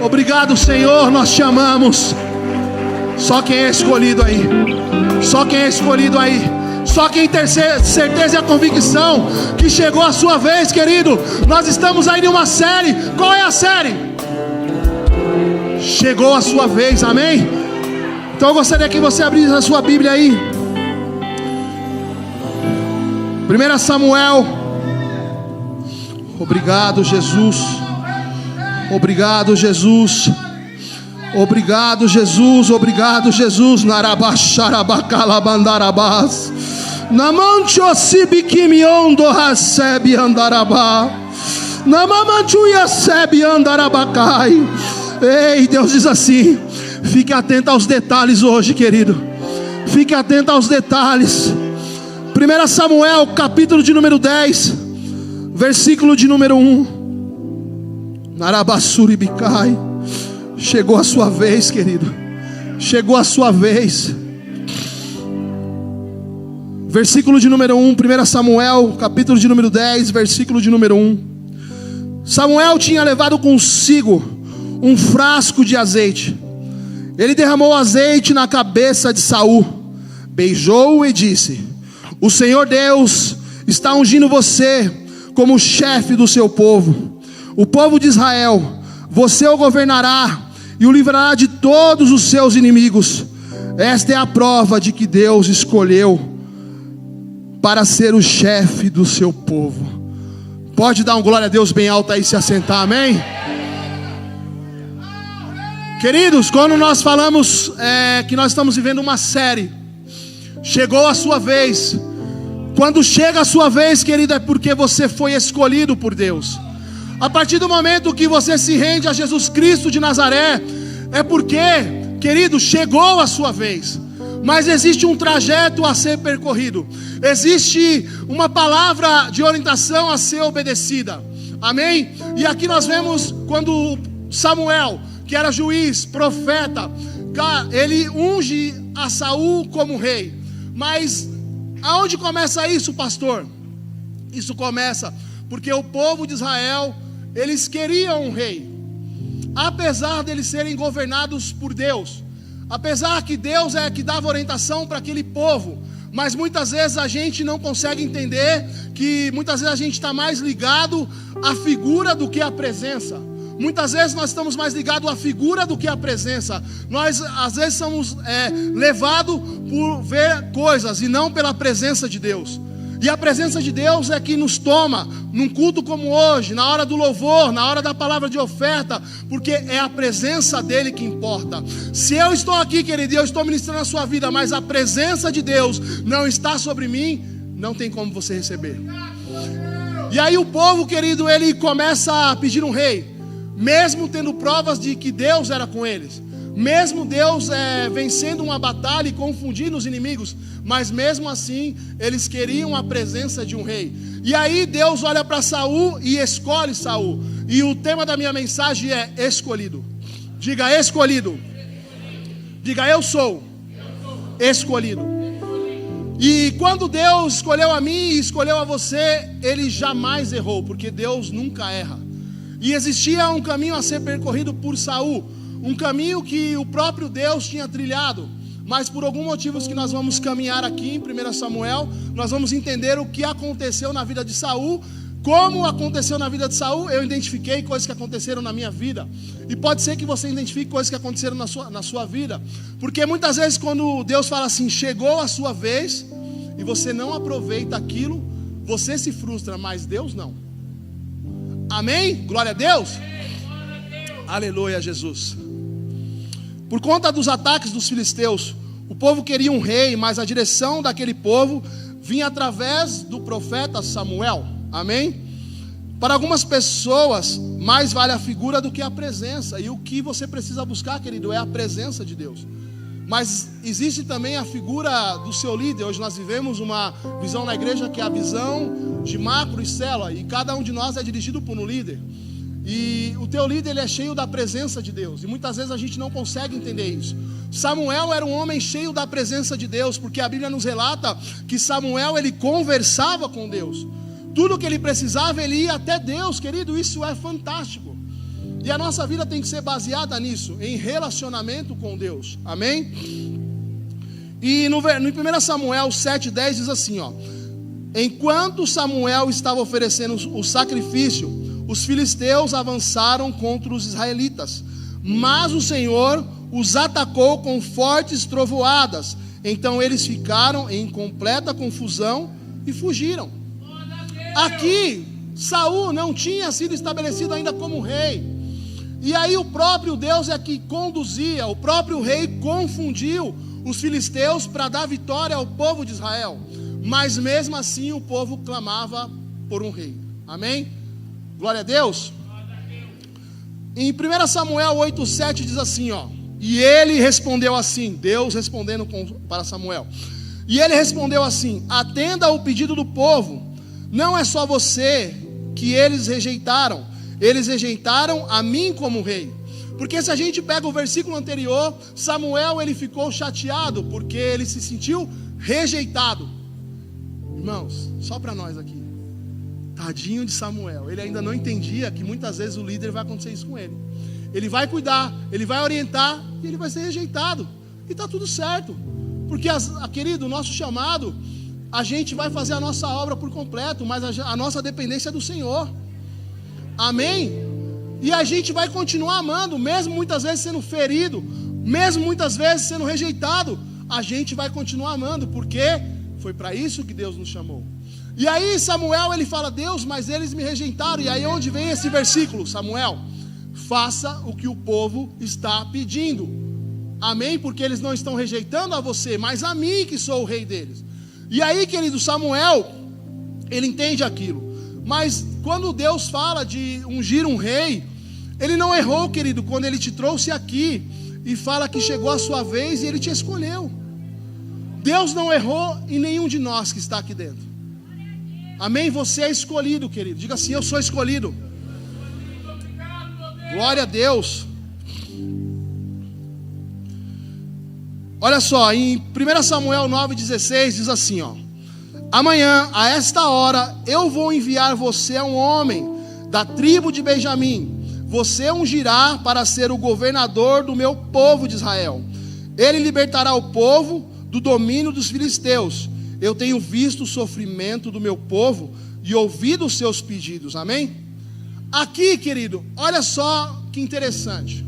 Obrigado, Senhor, nós te amamos. Só quem é escolhido aí, só quem é escolhido aí, só quem tem certeza e a convicção que chegou a sua vez, querido. Nós estamos aí em uma série. Qual é a série? Chegou a sua vez, amém? Então eu gostaria que você abrisse a sua Bíblia aí, 1 Samuel. Obrigado, Jesus. Obrigado, Jesus. Obrigado, Jesus. Obrigado, Jesus. Narabacharabacalabandarabás. Namanchosibikimiondo recebe andarabá. Namamanchuia sebe andarabacai. Ei, Deus diz assim: fique atento aos detalhes hoje, querido. Fique atento aos detalhes. 1 Samuel, capítulo de número 10, versículo de número 1. Narabasuribicai. Chegou a sua vez, querido. Chegou a sua vez. Versículo de número 1, 1 Samuel, capítulo de número 10, versículo de número 1. Samuel tinha levado consigo um frasco de azeite. Ele derramou azeite na cabeça de Saul, beijou-o e disse: o Senhor Deus está ungindo você como chefe do seu povo, o povo de Israel. Você o governará e o livrará de todos os seus inimigos. Esta é a prova de que Deus escolheu para ser o chefe do seu povo. Pode dar um glória a Deus bem alto aí e se assentar, amém? Queridos, quando nós falamos que nós estamos vivendo uma série, chegou a sua vez. Quando chega a sua vez, querido, é porque você foi escolhido por Deus. A partir do momento que você se rende a Jesus Cristo de Nazaré, é porque, querido, chegou a sua vez. Mas existe um trajeto a ser percorrido, existe uma palavra de orientação a ser obedecida, amém? E aqui nós vemos quando Samuel, que era juiz, profeta, ele unge a Saul como rei. Mas aonde começa isso, pastor? Isso começa porque o povo de Israel, eles queriam um rei, apesar de eles serem governados por Deus, apesar que Deus é que dava orientação para aquele povo. Mas muitas vezes a gente não consegue entender que muitas vezes a gente está mais ligado à figura do que à presença. Muitas vezes nós estamos mais ligados à figura do que à presença. Nós às vezes somos levados por ver coisas e não pela presença de Deus. E a presença de Deus é que nos toma num culto como hoje, na hora do louvor, na hora da palavra de oferta, porque é a presença dele que importa. Se eu estou aqui, querido, eu estou ministrando a sua vida, mas a presença de Deus não está sobre mim, não tem como você receber. E aí o povo, querido, ele começa a pedir um rei, mesmo tendo provas de que Deus era com eles, mesmo Deus vencendo uma batalha e confundindo os inimigos, mas mesmo assim eles queriam a presença de um rei. E aí Deus olha para Saul e escolhe Saul. E o tema da minha mensagem é escolhido. Diga escolhido. Diga eu sou escolhido. E quando Deus escolheu a mim e escolheu a você, Ele jamais errou, porque Deus nunca erra. E existia um caminho a ser percorrido por Saul, um caminho que o próprio Deus tinha trilhado. Mas por alguns motivos que nós vamos caminhar aqui em 1 Samuel, nós vamos entender o que aconteceu na vida de Saul. Como aconteceu na vida de Saul, eu identifiquei coisas que aconteceram na minha vida. E pode ser que você identifique coisas que aconteceram na sua vida. Porque muitas vezes quando Deus fala assim, chegou a sua vez, e você não aproveita aquilo, você se frustra, mas Deus não. Amém? Glória a Deus. Aleluia, Jesus. Por conta dos ataques dos filisteus, o povo queria um rei, mas a direção daquele povo vinha através do profeta Samuel. Amém? Para algumas pessoas, mais vale a figura do que a presença. E o que você precisa buscar, querido, é a presença de Deus. Mas existe também a figura do seu líder. Hoje nós vivemos uma visão na igreja que é a visão de macro e célula. E cada um de nós é dirigido por um líder. E o teu líder, ele é cheio da presença de Deus. E muitas vezes a gente não consegue entender isso. Samuel era um homem cheio da presença de Deus, porque a Bíblia nos relata que Samuel, ele conversava com Deus. Tudo que ele precisava, ele ia até Deus, querido. Isso é fantástico. E a nossa vida tem que ser baseada nisso, em relacionamento com Deus. Amém? E no 1 Samuel 7,10 diz assim, ó: enquanto Samuel estava oferecendo o sacrifício, os filisteus avançaram contra os israelitas, mas o Senhor os atacou com fortes trovoadas. Então eles ficaram em completa confusão e fugiram. Aqui, Saul não tinha sido estabelecido ainda como rei. E aí o próprio Deus é que conduzia, o próprio rei confundiu os filisteus para dar vitória ao povo de Israel. Mas mesmo assim o povo clamava por um rei. Amém? Glória a Deus. Em 1 Samuel 8,7 diz assim, ó: e ele respondeu assim, Deus respondendo para Samuel, e ele respondeu assim: atenda ao pedido do povo, não é só você que eles rejeitaram a mim como rei. Porque se a gente pega o versículo anterior, Samuel ele ficou chateado, porque ele se sentiu rejeitado. Irmãos, só para nós aqui, tadinho de Samuel, ele ainda não entendia que muitas vezes o líder vai acontecer isso com ele. Ele vai cuidar, ele vai orientar, e ele vai ser rejeitado, e está tudo certo, porque querido, o nosso chamado, a gente vai fazer a nossa obra por completo, mas a nossa dependência é do Senhor. Amém? E a gente vai continuar amando, mesmo muitas vezes sendo ferido, mesmo muitas vezes sendo rejeitado, a gente vai continuar amando, porque foi para isso que Deus nos chamou. E aí Samuel ele fala: Deus, mas eles me rejeitaram. E aí onde vem esse versículo? Samuel, faça o que o povo está pedindo. Amém? Porque eles não estão rejeitando a você, mas a mim que sou o rei deles. E aí, querido, Samuel, ele entende aquilo. Mas quando Deus fala de ungir um rei, ele não errou, querido, quando ele te trouxe aqui e fala que chegou a sua vez e ele te escolheu. Deus não errou em nenhum de nós que está aqui dentro. Amém? Você é escolhido, querido. Diga assim: eu sou escolhido. Glória a Deus. Olha só, em 1 Samuel 9,16 diz assim, ó: amanhã, a esta hora, eu vou enviar você a um homem da tribo de Benjamim. Você ungirá para ser o governador do meu povo de Israel. Ele libertará o povo do domínio dos filisteus. Eu tenho visto o sofrimento do meu povo e ouvido os seus pedidos. Amém? Aqui, querido, olha só que interessante.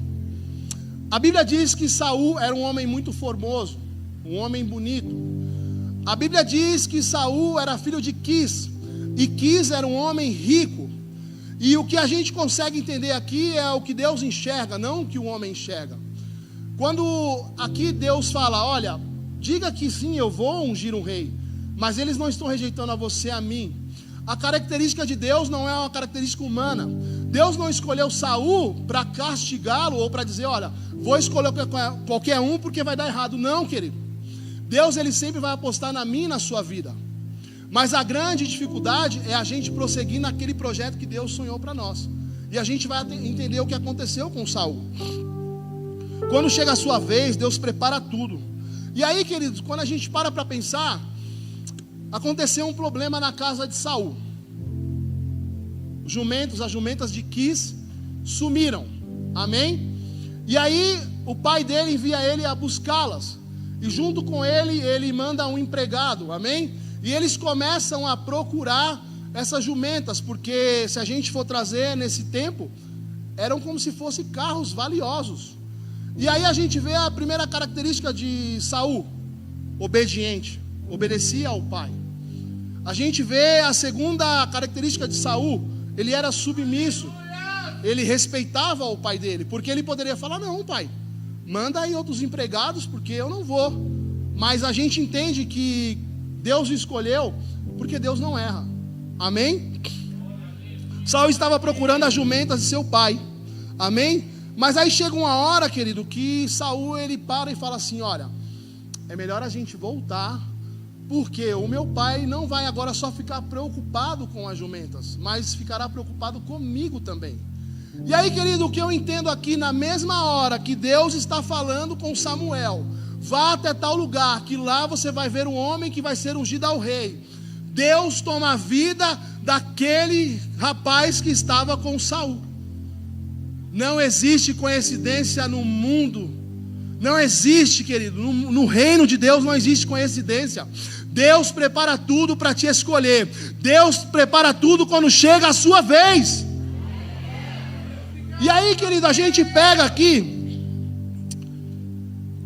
A Bíblia diz que Saul era um homem muito formoso, um homem bonito. A Bíblia diz que Saul era filho de Quis, e Quis era um homem rico. E o que a gente consegue entender aqui é o que Deus enxerga, não o que o homem enxerga. Quando aqui Deus fala: olha, diga que sim, eu vou ungir um rei, mas eles não estão rejeitando a você, a mim. A característica de Deus não é uma característica humana. Deus não escolheu Saul para castigá-lo ou para dizer: olha, vou escolher qualquer um porque vai dar errado. Não, querido. Deus ele sempre vai apostar na minha e na sua vida. Mas a grande dificuldade é a gente prosseguir naquele projeto que Deus sonhou para nós. E a gente vai entender o que aconteceu com Saul. Quando chega a sua vez, Deus prepara tudo. E aí, queridos, quando a gente para pensar, aconteceu um problema na casa de Saul. As jumentas de Quis sumiram. Amém? E aí o pai dele envia ele a buscá-las. E junto com ele, ele manda um empregado. Amém? E eles começam a procurar essas jumentas, porque se a gente for trazer nesse tempo, eram como se fossem carros valiosos. E aí a gente vê a primeira característica de Saul: obediente, obedecia ao pai. A gente vê a segunda característica de Saul: ele era submisso, ele respeitava o pai dele, porque ele poderia falar: não, pai, manda aí outros empregados, porque eu não vou. Mas a gente entende que Deus o escolheu, porque Deus não erra. Amém? Saul estava procurando as jumentas de seu pai. Amém? Mas aí chega uma hora, querido, que Saul ele para e fala assim: olha, é melhor a gente voltar, porque o meu pai não vai agora só ficar preocupado com as jumentas, mas ficará preocupado comigo também. E aí, querido, o que eu entendo aqui, na mesma hora que Deus está falando com Samuel: vá até tal lugar, que lá você vai ver um homem que vai ser ungido ao rei. Deus toma a vida daquele rapaz que estava com Saul. Não existe coincidência no mundo. Não existe, querido. No reino de Deus não existe coincidência. Deus prepara tudo para te escolher. Deus prepara tudo quando chega a sua vez. E aí, querido, a gente pega aqui.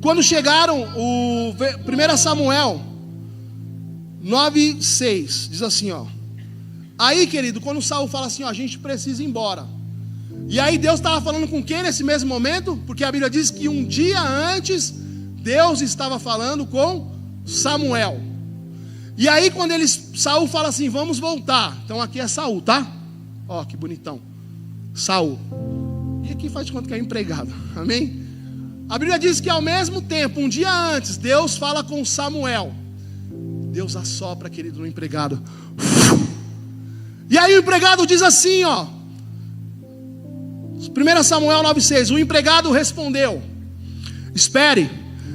Quando chegaram, 1 Samuel 9:6 diz assim, ó. Aí, querido, quando Saul fala assim, ó, a gente precisa ir embora. E aí Deus estava falando com quem nesse mesmo momento? Porque a Bíblia diz que um dia antes Deus estava falando com Samuel. E aí quando Saul fala assim, vamos voltar. Então aqui é Saul, tá? Ó, que bonitão. Saul. E aqui faz de conta que é empregado. Amém? A Bíblia diz que ao mesmo tempo, um dia antes, Deus fala com Samuel. Deus assopra, querido, no empregado. E aí o empregado diz assim, ó. 1 Samuel 9:6. O empregado respondeu: espere,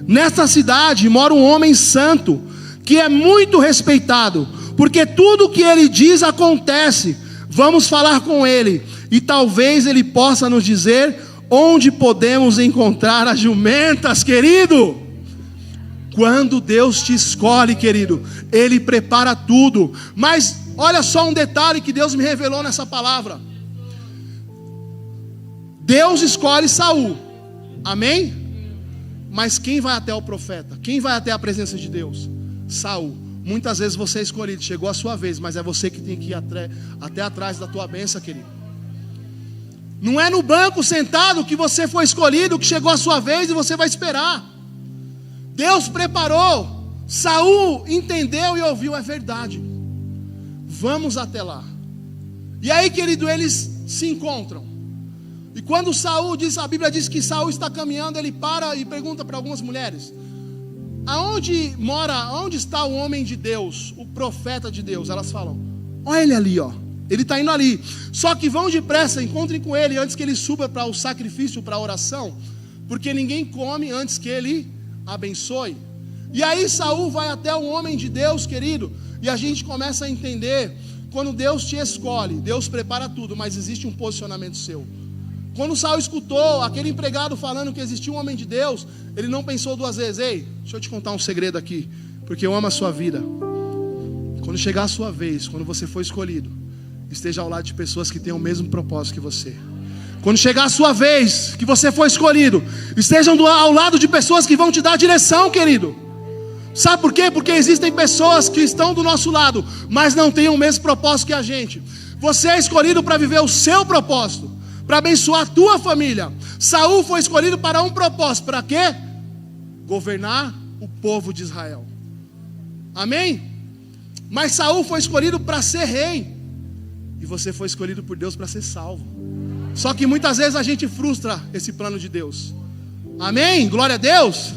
nesta cidade mora um homem santo, que é muito respeitado, porque tudo o que ele diz acontece. Vamos falar com ele, e talvez ele possa nos dizer onde podemos encontrar as jumentas, querido. Quando Deus te escolhe, querido, Ele prepara tudo. Mas olha só um detalhe que Deus me revelou nessa palavra. Deus escolhe Saul, amém? Mas quem vai até o profeta? Quem vai até a presença de Deus? Saul. Muitas vezes você é escolhido, chegou a sua vez, mas é você que tem que ir até atrás da tua bênção, querido. Não é no banco sentado que você foi escolhido, que chegou a sua vez e você vai esperar. Deus preparou. Saul entendeu e ouviu, é verdade. Vamos até lá. E aí, querido, eles se encontram. E quando Saul diz, a Bíblia diz que Saul está caminhando, ele para e pergunta para algumas mulheres: aonde está o homem de Deus, o profeta de Deus? Elas falam: olha ele ali, ó. Ele está indo ali. Só que vão depressa, encontrem com ele antes que ele suba para o sacrifício, para a oração, porque ninguém come antes que ele abençoe. E aí Saul vai até o homem de Deus, querido, e a gente começa a entender, quando Deus te escolhe, Deus prepara tudo, mas existe um posicionamento seu. Quando Saul escutou aquele empregado falando que existia um homem de Deus, ele não pensou duas vezes. Ei, deixa eu te contar um segredo aqui, porque eu amo a sua vida. Quando chegar a sua vez, quando você for escolhido, esteja ao lado de pessoas que têm o mesmo propósito que você. Quando chegar a sua vez, que você for escolhido, estejam ao lado de pessoas que vão te dar direção, querido. Sabe por quê? Porque existem pessoas que estão do nosso lado, mas não têm o mesmo propósito que a gente. Você é escolhido para viver o seu propósito, para abençoar a tua família. Saul foi escolhido para um propósito. Para quê? Governar o povo de Israel. Amém? Mas Saul foi escolhido para ser rei. E você foi escolhido por Deus para ser salvo. Só que muitas vezes a gente frustra esse plano de Deus. Amém? Glória a Deus.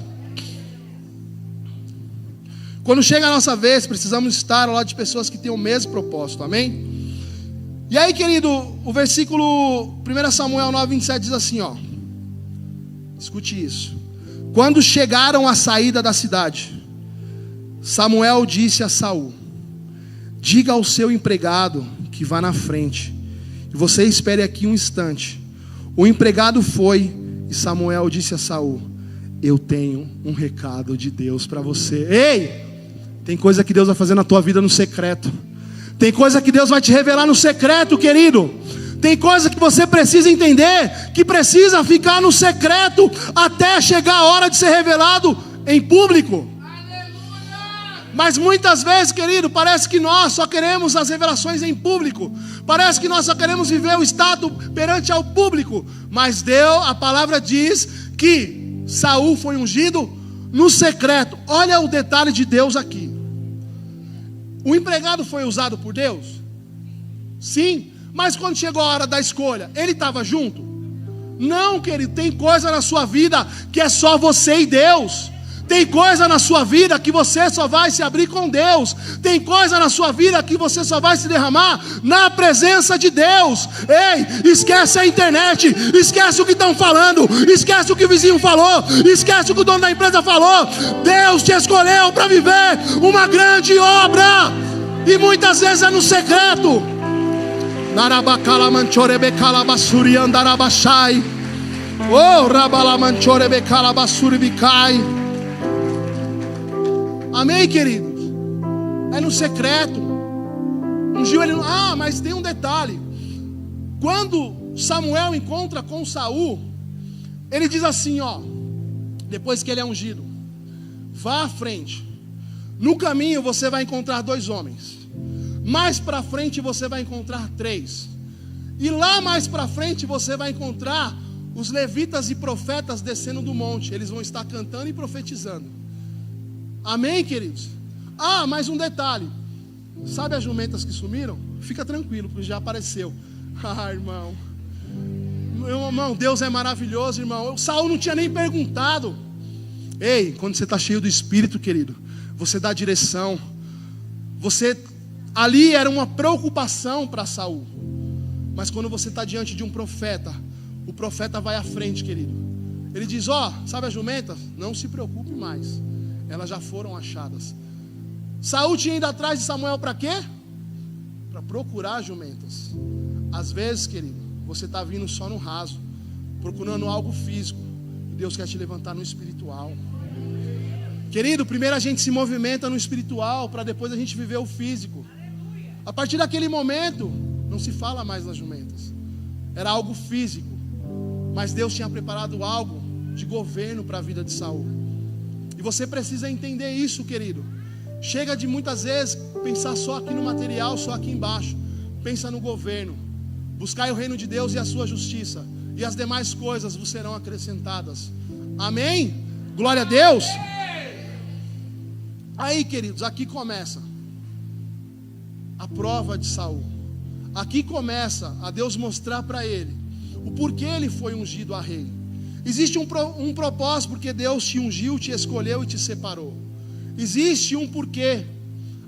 Quando chega a nossa vez, precisamos estar ao lado de pessoas que têm o mesmo propósito. Amém? E aí, querido, o versículo 1 Samuel 9:27 diz assim, ó. Escute isso. Quando chegaram à saída da cidade, Samuel disse a Saul: diga ao seu empregado que vá na frente, e você espere aqui um instante. O empregado foi, e Samuel disse a Saul: eu tenho um recado de Deus para você. Ei, tem coisa que Deus vai fazer na tua vida no secreto. Tem coisa que Deus vai te revelar no secreto, querido. Tem coisa que você precisa entender, que precisa ficar no secreto, até chegar a hora de ser revelado em público. Mas muitas vezes, querido, parece que nós só queremos as revelações em público. Parece que nós só queremos viver o estado perante ao público. Mas a palavra diz que Saul foi ungido no secreto. Olha o detalhe de Deus aqui. O empregado foi usado por Deus? Sim. Mas quando chegou a hora da escolha, ele estava junto? Não, querido. Tem coisa na sua vida que é só você e Deus. Tem coisa na sua vida que você só vai se abrir com Deus. Tem coisa na sua vida que você só vai se derramar na presença de Deus. Ei, esquece a internet, esquece o que estão falando, esquece o que o vizinho falou, esquece o que o dono da empresa falou. Deus te escolheu para viver uma grande obra, e muitas vezes é no secreto. Larabacalamanchorebe calabasuri andarabashai. Oh, rabalamanchorebe calabasuri bicai. Amém, queridos? É no secreto. Ungiu ele. Ah, mas tem um detalhe. Quando Samuel encontra com Saul, ele diz assim, ó, depois que ele é ungido: vá à frente. No caminho você vai encontrar 2 homens. Mais para frente você vai encontrar 3. E lá mais para frente você vai encontrar os levitas e profetas descendo do monte. Eles vão estar cantando e profetizando. Amém, queridos? Ah, mais um detalhe. Sabe as jumentas que sumiram? Fica tranquilo, porque já apareceu. Ah, irmão. Meu irmão, Deus é maravilhoso, irmão. Saul não tinha nem perguntado. Ei, quando você está cheio do Espírito, querido, você dá direção. Ali era uma preocupação para Saul. Mas quando você está diante de um profeta, o profeta vai à frente, querido. Ele diz, ó, sabe as jumentas? Não se preocupe mais, elas já foram achadas. Saul tinha ido atrás de Samuel para quê? Para procurar as jumentas. Às vezes, querido, você está vindo só no raso, procurando algo físico, e Deus quer te levantar no espiritual. Querido, primeiro a gente se movimenta no espiritual, para depois a gente viver o físico. A partir daquele momento, não se fala mais nas jumentas. Era algo físico. Mas Deus tinha preparado algo de governo para a vida de Saul. E você precisa entender isso, querido. Chega de muitas vezes pensar só aqui no material, só aqui embaixo. Pensa no governo. Buscai o reino de Deus e a sua justiça, e as demais coisas vos serão acrescentadas. Amém? Glória a Deus. Aí, queridos, aqui começa a prova de Saul. Aqui começa a Deus mostrar para ele o porquê ele foi ungido a rei. Existe um propósito, porque Deus te ungiu, te escolheu e te separou. Existe um porquê.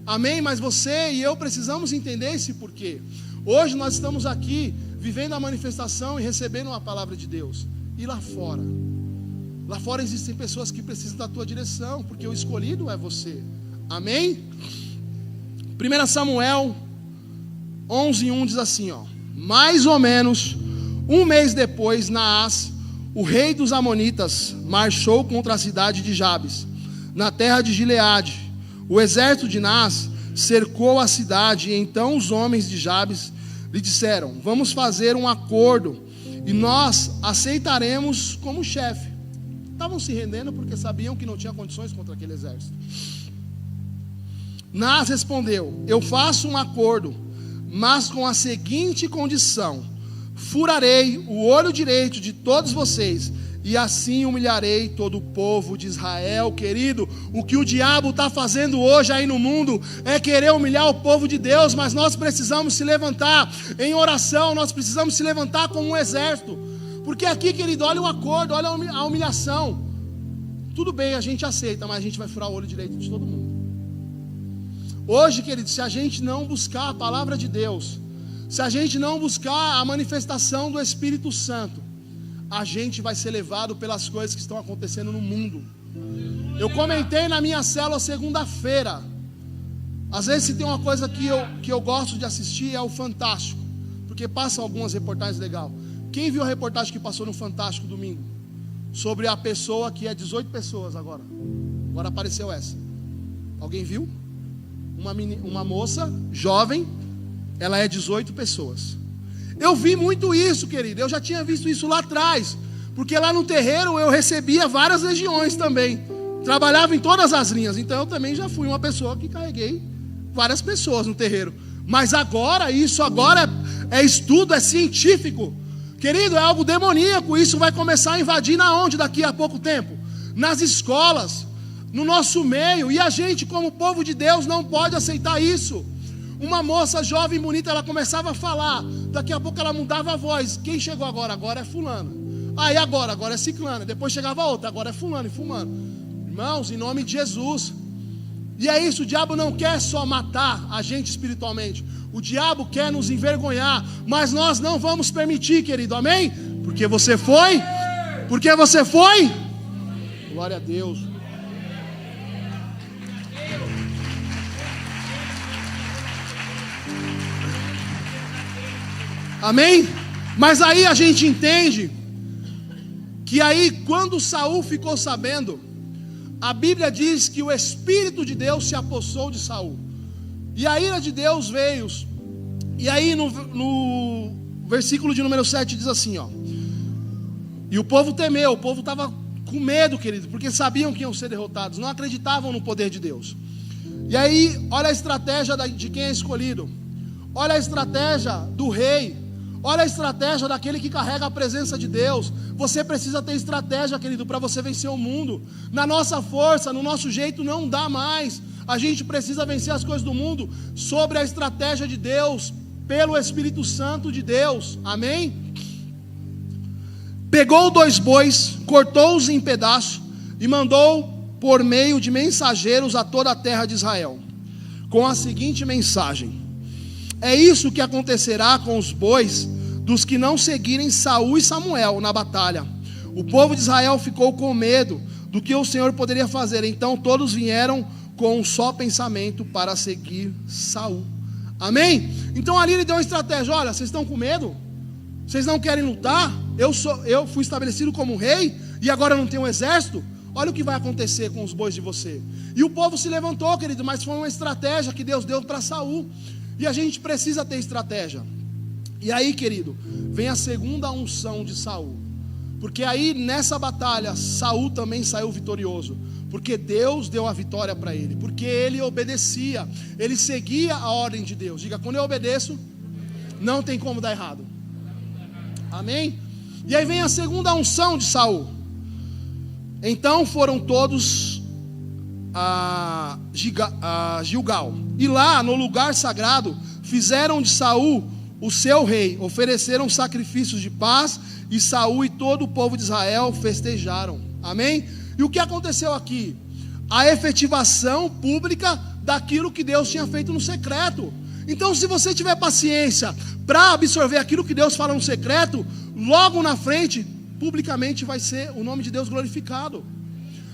Amém? Mas você e eu precisamos entender esse porquê. Hoje nós estamos aqui vivendo a manifestação e recebendo a palavra de Deus. E lá fora? Lá fora existem pessoas que precisam da tua direção, porque o escolhido é você. Amém? 1 Samuel 11:1 diz assim, ó: mais ou menos um mês depois, Naás, o rei dos Amonitas, marchou contra a cidade de Jabes, na terra de Gileade. O exército de Naás cercou a cidade, e então os homens de Jabes lhe disseram: vamos fazer um acordo, e nós aceitaremos como chefe. Estavam se rendendo porque sabiam que não tinha condições contra aquele exército. Naás respondeu: eu faço um acordo, mas com a seguinte condição: furarei o olho direito de todos vocês, e assim humilharei todo o povo de Israel. Querido, o que o diabo está fazendo hoje aí no mundo é querer humilhar o povo de Deus, mas nós precisamos se levantar em oração, nós precisamos se levantar como um exército, porque aqui, querido, olha o acordo, olha a humilhação. Tudo bem, a gente aceita, mas a gente vai furar o olho direito de todo mundo. Hoje, querido, se a gente não buscar a palavra de Deus, se a gente não buscar a manifestação do Espírito Santo, a gente vai ser levado pelas coisas que estão acontecendo no mundo. Eu comentei na minha célula segunda-feira. Às vezes, se tem uma coisa que eu gosto de assistir, é o Fantástico, porque passa algumas reportagens legais. Quem viu a reportagem que passou no Fantástico domingo? Sobre a pessoa que é 18 pessoas agora. Agora apareceu essa. Alguém viu? Uma moça jovem, ela é 18 pessoas. Eu vi muito isso, querido. Eu já tinha visto isso lá atrás, porque lá no terreiro eu recebia várias legiões também. Trabalhava em todas as linhas. Então eu também já fui uma pessoa que carreguei várias pessoas no terreiro. Mas agora, isso agora é estudo, é científico. Querido, é algo demoníaco. Isso vai começar a invadir na onde daqui a pouco tempo? Nas escolas, no nosso meio. E a gente, como povo de Deus, não pode aceitar isso. Uma moça jovem, bonita, ela começava a falar. Daqui a pouco ela mudava a voz. Quem chegou agora? Agora é fulano. Aí agora é ciclano. Depois chegava outra, agora é fulano e fulano. Irmãos, em nome de Jesus. E é isso, o diabo não quer só matar a gente espiritualmente. O diabo quer nos envergonhar. Mas nós não vamos permitir, querido, amém? Porque você foi. Porque você foi. Glória a Deus. Amém? Mas aí a gente entende que aí quando Saul ficou sabendo, a Bíblia diz que o Espírito de Deus se apossou de Saul, e a ira de Deus veio. E aí no versículo de número 7 diz assim, ó: e o povo temeu, o povo estava com medo, querido, porque sabiam que iam ser derrotados, não acreditavam no poder de Deus. E aí, olha a estratégia de quem é escolhido, olha a estratégia do rei, olha a estratégia daquele que carrega a presença de Deus. Você precisa ter estratégia, querido, para você vencer o mundo. Na nossa força, no nosso jeito não dá mais. A gente precisa vencer as coisas do mundo sobre a estratégia de Deus, pelo Espírito Santo de Deus. Amém? Pegou 2 bois, cortou-os em pedaços e mandou por meio de mensageiros a toda a terra de Israel, com a seguinte mensagem: é isso que acontecerá com os bois dos que não seguirem Saul e Samuel na batalha. O povo de Israel ficou com medo do que o Senhor poderia fazer, então todos vieram com um só pensamento para seguir Saul. Amém? Então ali ele deu uma estratégia: olha, vocês estão com medo? Vocês não querem lutar? Eu fui estabelecido como rei e agora não tenho um exército? Olha o que vai acontecer com os bois de você. E o povo se levantou, querido, mas foi uma estratégia que Deus deu para Saul. E a gente precisa ter estratégia. E aí, querido, vem a segunda unção de Saul. Porque aí nessa batalha Saul também saiu vitorioso, porque Deus deu a vitória para ele, porque ele obedecia, ele seguia a ordem de Deus. Diga: quando eu obedeço, não tem como dar errado. Amém? E aí vem a segunda unção de Saul. Então foram todos a Gilgal, e lá no lugar sagrado fizeram de Saul o seu rei, ofereceram sacrifícios de paz, e Saul e todo o povo de Israel festejaram. Amém? E o que aconteceu aqui? A efetivação pública daquilo que Deus tinha feito no secreto. Então, se você tiver paciência para absorver aquilo que Deus fala no secreto, logo na frente, publicamente vai ser o nome de Deus glorificado.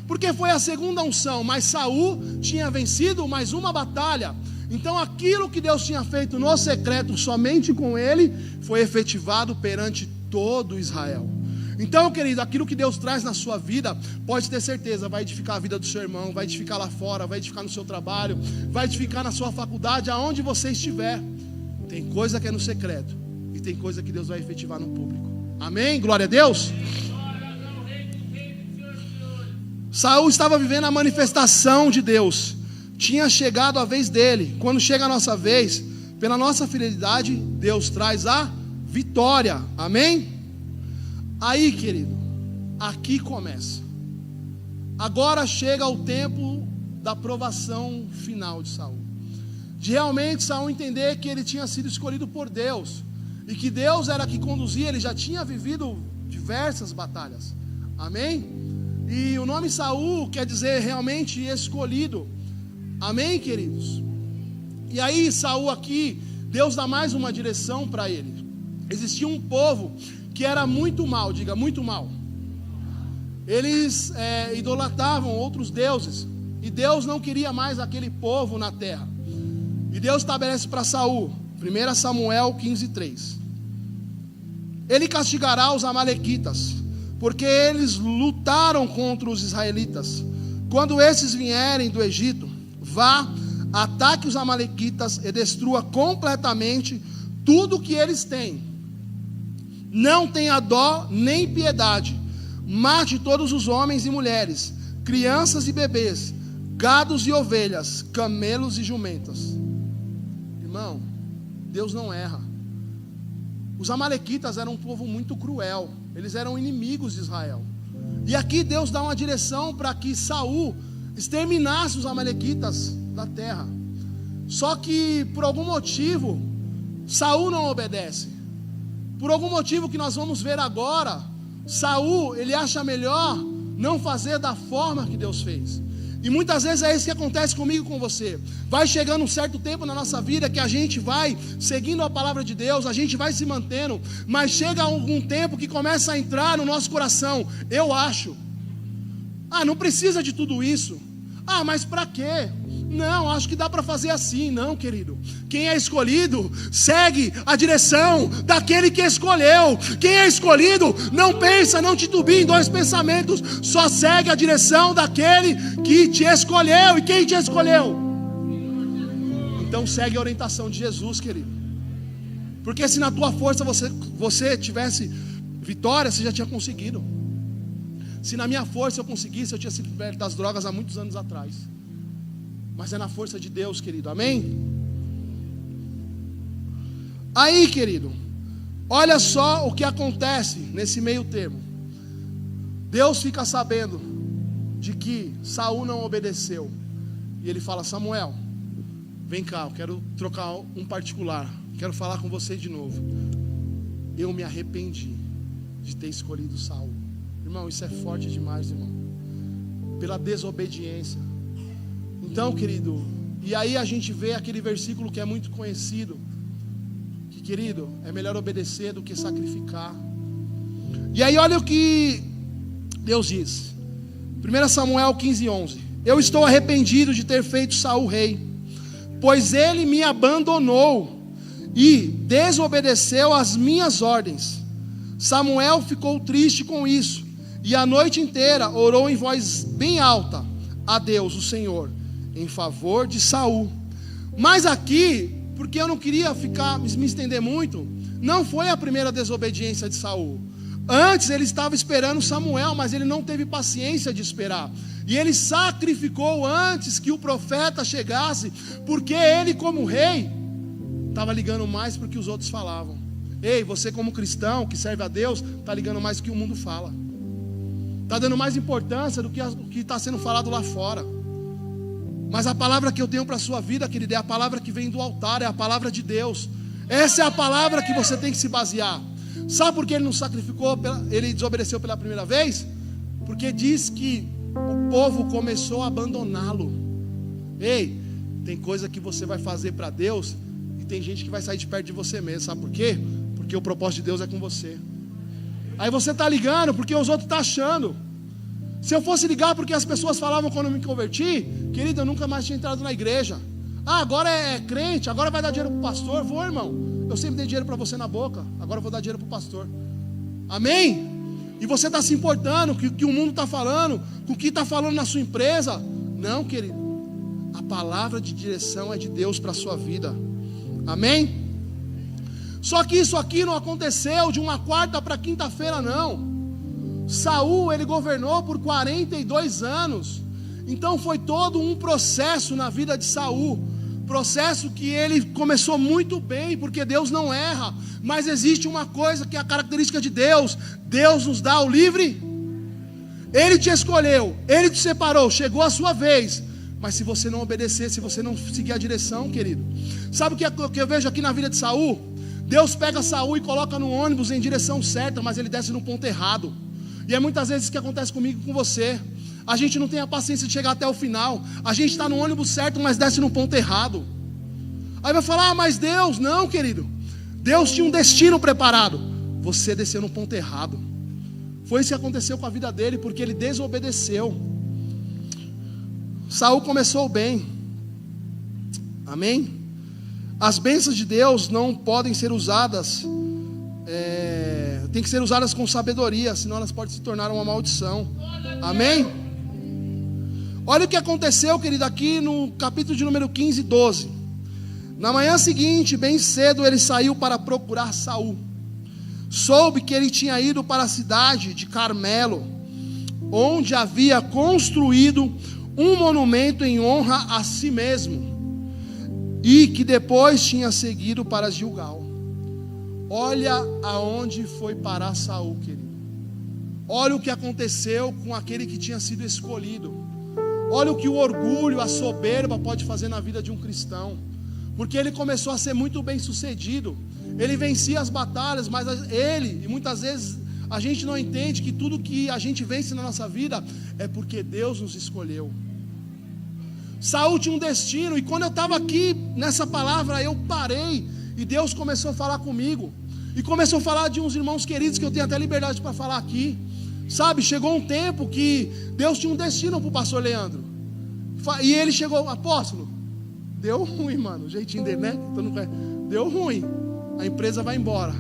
Porque foi a segunda unção, mas Saul tinha vencido mais uma batalha. Então aquilo que Deus tinha feito no secreto somente com ele, foi efetivado perante todo Israel. Então, querido, aquilo que Deus traz na sua vida, pode ter certeza, vai edificar a vida do seu irmão, vai edificar lá fora, vai edificar no seu trabalho, vai edificar na sua faculdade, aonde você estiver. Tem coisa que é no secreto, e tem coisa que Deus vai efetivar no público. Amém? Glória a Deus. Saul estava vivendo a manifestação de Deus. Tinha chegado a vez dele. Quando chega a nossa vez, pela nossa fidelidade, Deus traz a vitória. Amém? Aí, querido, aqui começa. Agora chega o tempo da provação final de Saul. De realmente Saul entender que ele tinha sido escolhido por Deus, e que Deus era que conduzia. Ele já tinha vivido diversas batalhas. Amém? E o nome Saul quer dizer realmente escolhido. Amém, queridos? E aí Saul aqui, Deus dá mais uma direção para ele. Existia um povo que era muito mal, diga muito mal. Eles idolatravam outros deuses, e Deus não queria mais aquele povo na terra. E Deus estabelece para Saul, 1 Samuel 15:3. Ele castigará os amalequitas, porque eles lutaram contra os israelitas. Quando esses vierem do Egito, vá, ataque os amalequitas e destrua completamente tudo que eles têm. Não tenha dó nem piedade. Mate todos os homens e mulheres, crianças e bebês, gados e ovelhas, camelos e jumentas. Irmão, Deus não erra. Os amalequitas eram um povo muito cruel. Eles eram inimigos de Israel. E aqui Deus dá uma direção para que Saul exterminasse os amalequitas da terra. Só que por algum motivo Saul não obedece. Por algum motivo que nós vamos ver agora, Saul, ele acha melhor não fazer da forma que Deus fez. E muitas vezes é isso que acontece comigo e com você. Vai chegando um certo tempo na nossa vida que a gente vai seguindo a palavra de Deus, a gente vai se mantendo, mas chega algum tempo que começa a entrar no nosso coração: eu acho, não precisa de tudo isso. Mas para quê? Não, acho que dá para fazer assim. Não, querido. Quem é escolhido segue a direção daquele que escolheu. Quem é escolhido não pensa, não titubia em dois pensamentos, só segue a direção daquele que te escolheu. E quem te escolheu? Então segue a orientação de Jesus, querido. Porque se na tua força você tivesse vitória, você já tinha conseguido. Se na minha força eu conseguisse, eu tinha sido liberto das drogas há muitos anos atrás. Mas é na força de Deus, querido, amém? Aí, querido, olha só o que acontece nesse meio termo. Deus fica sabendo de que Saul não obedeceu. E ele fala: Samuel, vem cá, eu quero trocar um particular. Quero falar com você de novo. Eu me arrependi de ter escolhido Saul. Irmão, isso é forte demais, irmão. Pela desobediência. Então, querido, e aí a gente vê aquele versículo que é muito conhecido, que, querido, é melhor obedecer do que sacrificar. E aí olha o que Deus diz. 1 Samuel 15:11. Eu estou arrependido de ter feito Saul rei, pois ele me abandonou e desobedeceu às minhas ordens. Samuel ficou triste com isso, e a noite inteira orou em voz bem alta a Deus, o Senhor, em favor de Saul. Mas aqui, porque eu não queria me estender muito, não foi a primeira desobediência de Saul. Antes ele estava esperando Samuel, mas ele não teve paciência de esperar. E ele sacrificou antes que o profeta chegasse, porque ele, como rei, estava ligando mais para o que os outros falavam. Ei, você como cristão que serve a Deus, está ligando mais do que o mundo fala. Está dando mais importância do que está sendo falado lá fora. Mas a palavra que eu tenho para a sua vida, querido, é a palavra que vem do altar, é a palavra de Deus. Essa é a palavra que você tem que se basear. Sabe por que ele não sacrificou, ele desobedeceu pela primeira vez? Porque diz que o povo começou a abandoná-lo. Ei, tem coisa que você vai fazer para Deus e tem gente que vai sair de perto de você mesmo. Sabe por quê? Porque o propósito de Deus é com você. Aí você está ligando porque os outros estão achando. Se eu fosse ligar porque as pessoas falavam quando eu me converti, querido, eu nunca mais tinha entrado na igreja. Ah, agora é crente, agora vai dar dinheiro para o pastor. Vou, irmão, eu sempre dei dinheiro para você na boca, agora eu vou dar dinheiro para o pastor. Amém? E você está se importando com o que o mundo está falando, com o que está falando na sua empresa. Não, querido, a palavra de direção é de Deus para a sua vida. Amém? Só que isso aqui não aconteceu de uma quarta para quinta-feira, não. Saul, ele governou por 42 anos. Então foi todo um processo na vida de Saul. Processo que ele começou muito bem, porque Deus não erra. Mas existe uma coisa que é a característica de Deus: Deus nos dá o livre. Ele te escolheu, Ele te separou, chegou a sua vez. Mas se você não obedecer, se você não seguir a direção, querido, sabe o que eu vejo aqui na vida de Saul? Deus pega Saul e coloca no ônibus em direção certa, mas ele desce no ponto errado. E é muitas vezes isso que acontece comigo e com você. A gente não tem a paciência de chegar até o final. A gente está no ônibus certo, mas desce no ponto errado. Aí vai falar: ah, mas Deus, não, querido. Deus tinha um destino preparado. Você desceu no ponto errado. Foi isso que aconteceu com a vida dele, porque ele desobedeceu. Saul começou bem. Amém? As bênçãos de Deus não podem ser usadas, tem que ser usadas com sabedoria, senão elas podem se tornar uma maldição. Amém? Olha o que aconteceu, querido, aqui no capítulo de número 15, 12. Na manhã seguinte, bem cedo, ele saiu para procurar Saul. Soube que ele tinha ido para a cidade de Carmelo, onde havia construído um monumento em honra a si mesmo, e que depois tinha seguido para Gilgal. Olha aonde foi parar Saul, querido. Olha o que aconteceu com aquele que tinha sido escolhido. Olha o que o orgulho, a soberba pode fazer na vida de um cristão. Porque ele começou a ser muito bem sucedido. Ele vencia as batalhas, mas e muitas vezes a gente não entende que tudo que a gente vence na nossa vida é porque Deus nos escolheu. Saul tinha um destino, e quando eu estava aqui nessa palavra, eu parei, e Deus começou a falar comigo, e começou a falar de uns irmãos queridos, que eu tenho até liberdade para falar aqui. Sabe, chegou um tempo que Deus tinha um destino para o pastor Leandro, E ele chegou, apóstolo, deu ruim, mano, o jeitinho dele, né? Deu ruim, a empresa vai embora.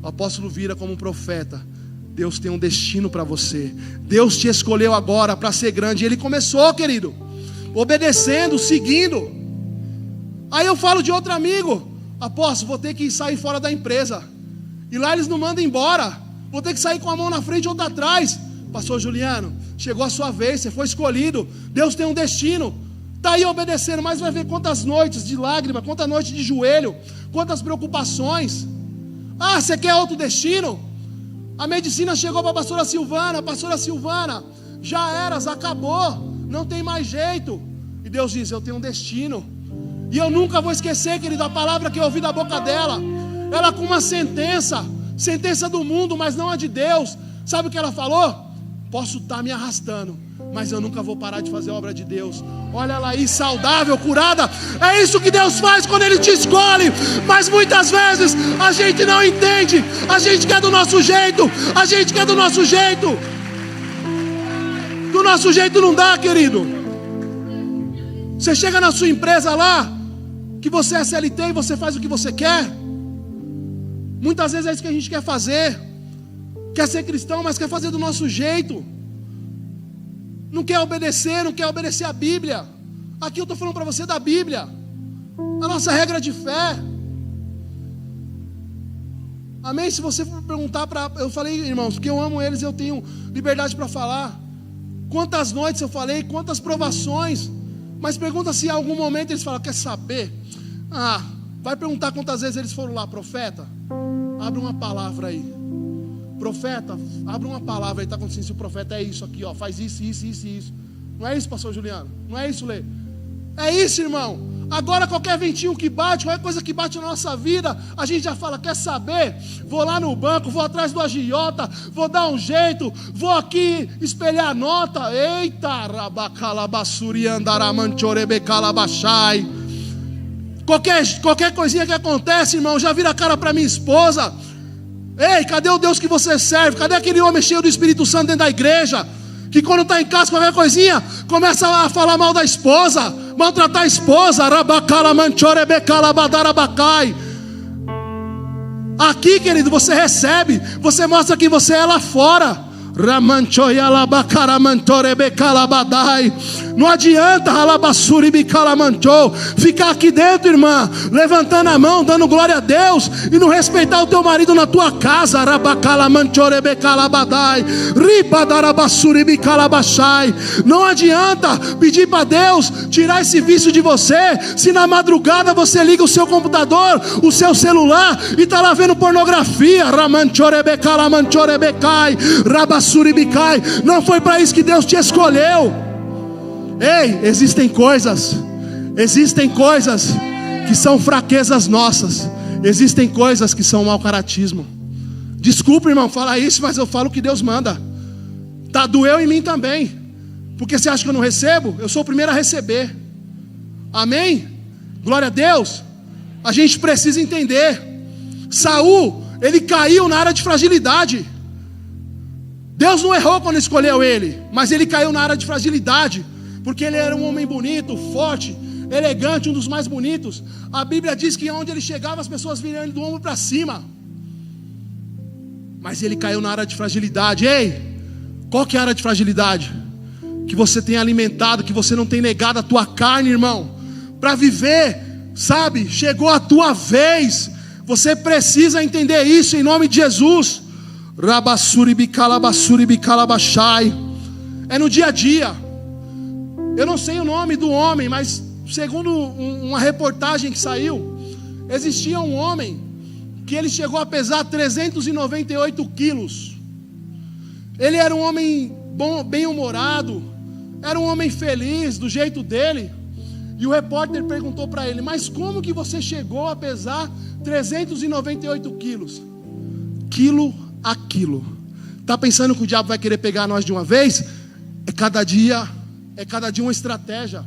O apóstolo vira como um profeta: Deus tem um destino para você, Deus te escolheu agora para ser grande. E ele começou, querido, obedecendo, seguindo. Aí eu falo de outro amigo: apóstolo, vou ter que sair fora da empresa, e lá eles não mandam embora, vou ter que sair com a mão na frente e outra atrás. Pastor Juliano, chegou a sua vez, você foi escolhido, Deus tem um destino. Está aí obedecendo, mas vai ver quantas noites de lágrima, quantas noites de joelho, quantas preocupações. Ah, você quer outro destino? A medicina chegou para a pastora Silvana, já eras, acabou, não tem mais jeito. E Deus diz: eu tenho um destino. E eu nunca vou esquecer, querido, a palavra que eu ouvi da boca dela. Ela com uma sentença do mundo, mas não a de Deus. Sabe o que ela falou? Posso estar me arrastando, mas eu nunca vou parar de fazer a obra de Deus. Olha ela aí, saudável, curada. É isso que Deus faz quando Ele te escolhe. Mas muitas vezes a gente não entende. A gente quer do nosso jeito. Do nosso jeito não dá, querido. Você chega na sua empresa lá, que você é CLT e você faz o que você quer. Muitas vezes é isso que a gente quer fazer. Quer ser cristão, mas quer fazer do nosso jeito. Não quer obedecer a Bíblia. Aqui eu estou falando para você da Bíblia, a nossa regra de fé. Amém? Se você for perguntar eu falei, irmãos, porque eu amo eles, eu tenho liberdade para falar. Quantas noites eu falei, quantas provações. Mas pergunta se em algum momento eles falam: quer saber? Vai perguntar quantas vezes eles foram lá: profeta, abre uma palavra aí. Profeta, abre uma palavra aí, está acontecendo. Se o profeta é isso aqui, ó, faz isso. Não é isso, pastor Juliano? Não é isso, Lê? É isso, irmão. Agora qualquer ventinho que bate, qualquer coisa que bate na nossa vida, a gente já fala: quer saber? Vou lá no banco, vou atrás do agiota, vou dar um jeito, vou aqui espelhar a nota. Eita, rabacalabassuri andaramanchorebecalabachai. Qualquer coisinha que acontece, irmão, já vira a cara para minha esposa. Ei, cadê o Deus que você serve? Cadê aquele homem cheio do Espírito Santo dentro da igreja, que quando está em casa, qualquer coisinha, começa a falar mal da esposa, maltratar a esposa? Aqui, querido, você recebe, você mostra que você é lá fora. Não adianta ficar aqui dentro, irmã, levantando a mão, dando glória a Deus, e não respeitar o teu marido na tua casa. Não adianta pedir para Deus tirar esse vício de você, se na madrugada você liga o seu computador, o seu celular, e está lá vendo pornografia. Não foi para isso que Deus te escolheu. Ei, existem coisas que são fraquezas nossas, existem coisas que são mau caratismo. Desculpa, irmão, falar isso, mas eu falo o que Deus manda. Doeu em mim também, porque você acha que eu não recebo? Eu sou o primeiro a receber. Amém? Glória a Deus. A gente precisa entender. Saul, ele caiu na área de fragilidade. Deus não errou quando escolheu ele, mas ele caiu na área de fragilidade, porque ele era um homem bonito, forte, elegante, um dos mais bonitos. A Bíblia diz que onde ele chegava, as pessoas vinham ele do ombro para cima. Mas ele caiu na área de fragilidade. Ei, qual que é a área de fragilidade? Que você tem alimentado, que você não tem negado a tua carne, irmão, para viver, sabe? Chegou a tua vez. Você precisa entender isso em nome de Jesus. É no dia a dia. Eu não sei o nome do homem, mas segundo uma reportagem que saiu, existia um homem que ele chegou a pesar 398 quilos. Ele era um homem bom, bem-humorado, era um homem feliz do jeito dele. E o repórter perguntou para ele: mas como que você chegou a pesar 398 quilos? Quilo a quilo. Está pensando que o diabo vai querer pegar nós de uma vez? É cada dia uma estratégia.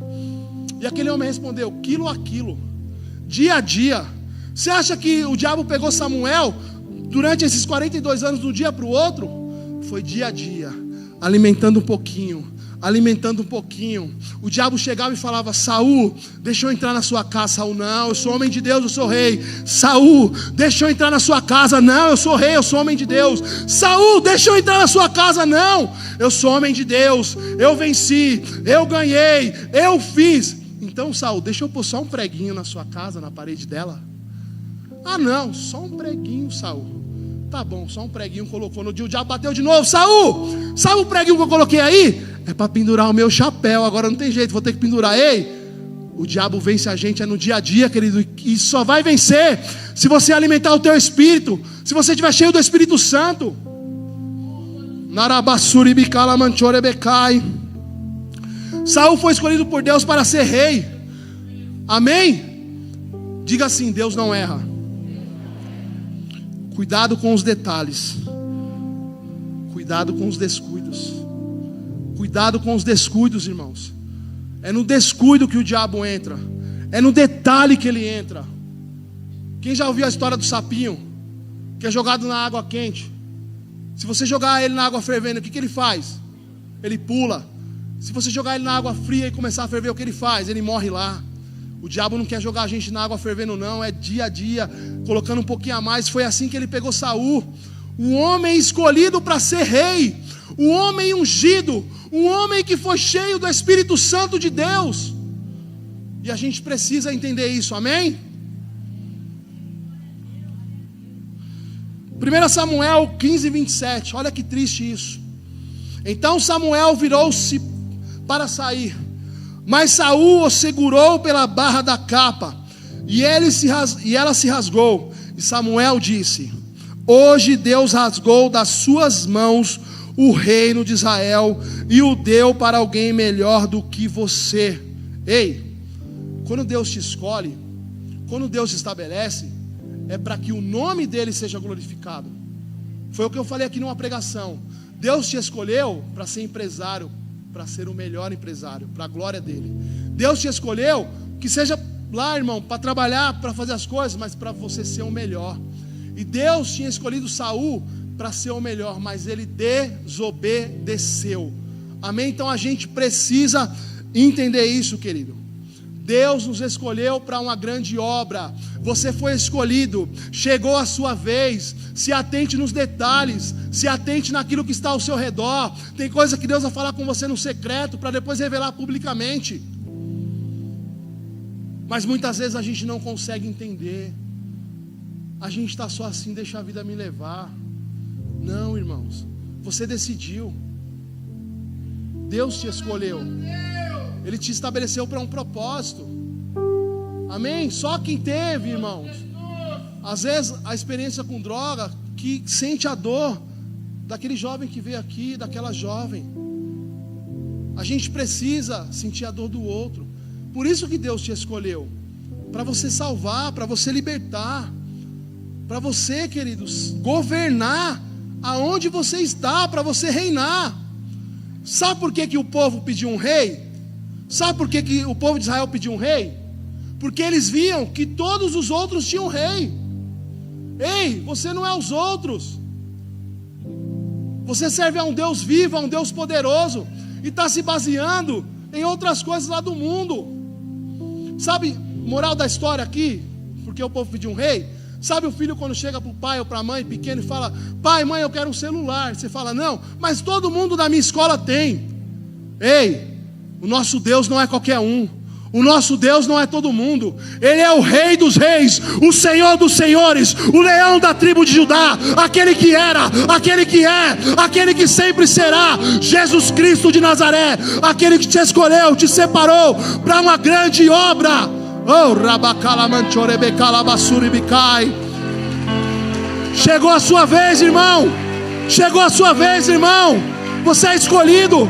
E aquele homem respondeu: quilo a quilo, dia a dia. Você acha que o diabo pegou Samuel durante esses 42 anos de um dia para o outro? Foi dia a dia, alimentando um pouquinho, alimentando um pouquinho. O diabo chegava e falava: Saul, deixa eu entrar na sua casa. Saul: não, eu sou homem de Deus, eu sou rei. Saul, deixa eu entrar na sua casa. Não, eu sou rei, eu sou homem de Deus. Saul, deixa eu entrar na sua casa. Não, eu sou homem de Deus, eu venci, eu ganhei, eu fiz. Então, Saul, deixa eu pôr só um preguinho na sua casa, na parede dela. Ah não, só um preguinho, Saul. Tá bom, só um preguinho colocou no dia, o diabo bateu de novo. Saul, sabe o preguinho que eu coloquei aí? É para pendurar o meu chapéu, agora não tem jeito, vou ter que pendurar. Ei, o diabo vence a gente, é no dia a dia, querido. E só vai vencer se você alimentar o teu espírito, se você estiver cheio do Espírito Santo. Saul foi escolhido por Deus para ser rei. Amém? Diga assim: Deus não erra. Cuidado com os detalhes. Cuidado com os descuidos. Cuidado com os descuidos, irmãos. É no descuido que o diabo entra. É no detalhe que ele entra. Quem já ouviu a história do sapinho, que é jogado na água quente? Se você jogar ele na água fervendo, o que ele faz? Ele pula. Se você jogar ele na água fria e começar a ferver, o que ele faz? Ele morre lá. O diabo não quer jogar a gente na água fervendo não, é dia a dia, colocando um pouquinho a mais. Foi assim que ele pegou Saul, o homem escolhido para ser rei, o homem ungido, um homem que foi cheio do Espírito Santo de Deus. E a gente precisa entender isso, amém? 1 Samuel 15, 27, olha que triste isso. Então Samuel virou-se para sair, mas Saul o segurou pela barra da capa, e ela se rasgou. E Samuel disse: hoje Deus rasgou das suas mãos o reino de Israel, e o deu para alguém melhor do que você. Ei, quando Deus te escolhe, quando Deus te estabelece, é para que o nome dele seja glorificado. Foi o que eu falei aqui numa pregação. Deus te escolheu para ser empresário, para ser o melhor empresário, para a glória dele. Deus te escolheu, que seja lá, irmão, para trabalhar, para fazer as coisas, mas para você ser o melhor. E Deus tinha escolhido Saul para ser o melhor, mas ele desobedeceu. Amém? Então a gente precisa entender isso, querido. Deus nos escolheu para uma grande obra. Você foi escolhido, chegou a sua vez. Se atente nos detalhes, se atente naquilo que está ao seu redor. Tem coisa que Deus vai falar com você no secreto, para depois revelar publicamente. Mas muitas vezes a gente não consegue entender. A gente está só assim: deixa a vida me levar. Não, irmãos, você decidiu. Deus te escolheu, Ele te estabeleceu para um propósito. Amém? Só quem teve, irmãos, às vezes a experiência com droga, que sente a dor daquele jovem que veio aqui, daquela jovem. A gente precisa sentir a dor do outro. Por isso que Deus te escolheu, para você salvar, para você libertar, para você, queridos, governar aonde você está, para você reinar. Sabe por que o povo pediu um rei? Sabe por que o povo de Israel pediu um rei? Porque eles viam que todos os outros tinham rei. Ei, você não é os outros. Você serve a um Deus vivo, a um Deus poderoso, e está se baseando em outras coisas lá do mundo. Sabe, moral da história aqui, porque o povo pediu um rei? Sabe o filho quando chega para o pai ou para a mãe pequeno e fala: pai, mãe, eu quero um celular. Você fala: não, mas todo mundo da minha escola tem. Ei, o nosso Deus não é qualquer um. O nosso Deus não é todo mundo. Ele é o Rei dos reis, o Senhor dos senhores, o leão da tribo de Judá, aquele que era, aquele que é, aquele que sempre será, Jesus Cristo de Nazaré, aquele que te escolheu, te separou para uma grande obra. Oh, rabacalamanchorebecalabasuribicai. Chegou a sua vez, irmão. Chegou a sua vez, irmão. Você é escolhido.